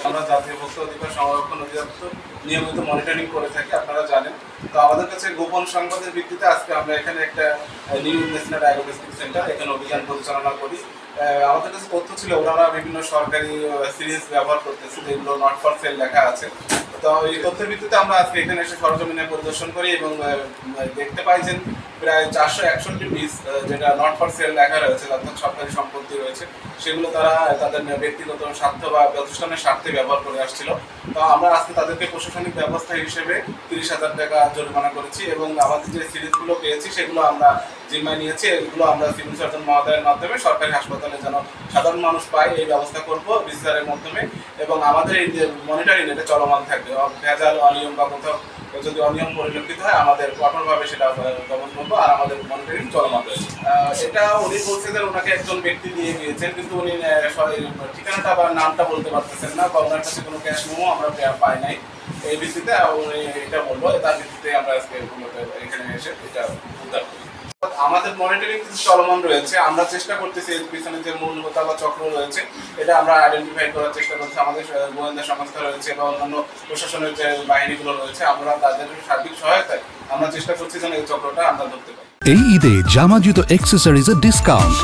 আমরা জাতীয় ভোক্তা অধিকার সংরক্ষণ অধিদপ্তর নিয়মিত মনিটরিং করে থাকি, আপনারা জানেন। তো আমাদের কাছে গোপন সংবাদের ভিত্তিতে আজকে আমরা এখানে একটা নিউ ন্যাশনাল ডায়াগনস্টিক সেন্টার এখানে অভিযান পরিচালনা করি। আমাদের কাছে তথ্য ছিল ওনারা বিভিন্ন সরকারি সিরিজ ব্যবহার করতেছে যেগুলো নট ফর সেল লেখা আছে। তো এই তথ্যের ভিত্তিতে আমরা আজকে এখানে এসে সরজমিনে পরিদর্শন করি এবং দেখতে পাই যে প্রায় 461 পিস যেটা নট ফর সেল লেখা রয়েছে, অর্থাৎ সরকারি সম্পত্তি রয়েছে, সেগুলো তারা তাদের ব্যক্তিগত স্বার্থ বা প্রতিষ্ঠানের স্বার্থে ব্যবহার করে আসছিল। তো আমরা আজকে তাদেরকে প্রশাসনিক ব্যবস্থা হিসেবে 30,000 টাকা জরিমানা করেছি এবং আমাদের যে সিরিজগুলো পেয়েছি সেগুলো আমরা জিম্মায় নিয়েছি। এগুলো আমরা সিভিল সার্জন মহোদয়ের মাধ্যমে সরকারি হাসপাতালে যেন সাধারণ মানুষ পায় এই ব্যবস্থা করব বিচারের মাধ্যমে। এবং আমাদের এই যে মনিটরিং এটা চলমান থাকবে, ভেজাল অনিয়ম বা কোথাও যদি অনিয়ম পরিলক্ষিত হয় আমাদের কঠোরভাবে সেটা দমন করবো। আর আমাদের মনিটরিং চলমান রয়েছে। এটা উনি বলছেন যে ওনাকে একজন ব্যক্তি দিয়ে গিয়েছেন, কিন্তু উনি ঠিকানাটা বা নামটা বলতে পারতেছেন না, বা ওনার কাছে কোনো ক্যাশ মেমো আমরা পাই নাই। এই ভিত্তিতে উনি এটা বলবো, তার ভিত্তিতে আমরা আজকে এখানে এসে এটা উদ্ধার করি। আমাদের মনিটরিং কিন্তু চলমান রয়েছে। আমরা চেষ্টা করতেছি এর পিছনে যে মূল হোতা বা চক্র রয়েছে এটা আমরা আইডেন্টিফাই করার চেষ্টা করছি। আমাদের গোয়েন্দা সংস্থা রয়েছে বা অন্যান্য প্রশাসনের যে বাহিনীগুলো রয়েছে, আমরা তাদের সার্বিক সহায়তায় আমরা চেষ্টা করছি যেন এই চক্রটা আমরা ধরতে পারি। এই ঈদে জামা জুতো অ্যাক্সেসরিজের ডিসকাউন্ট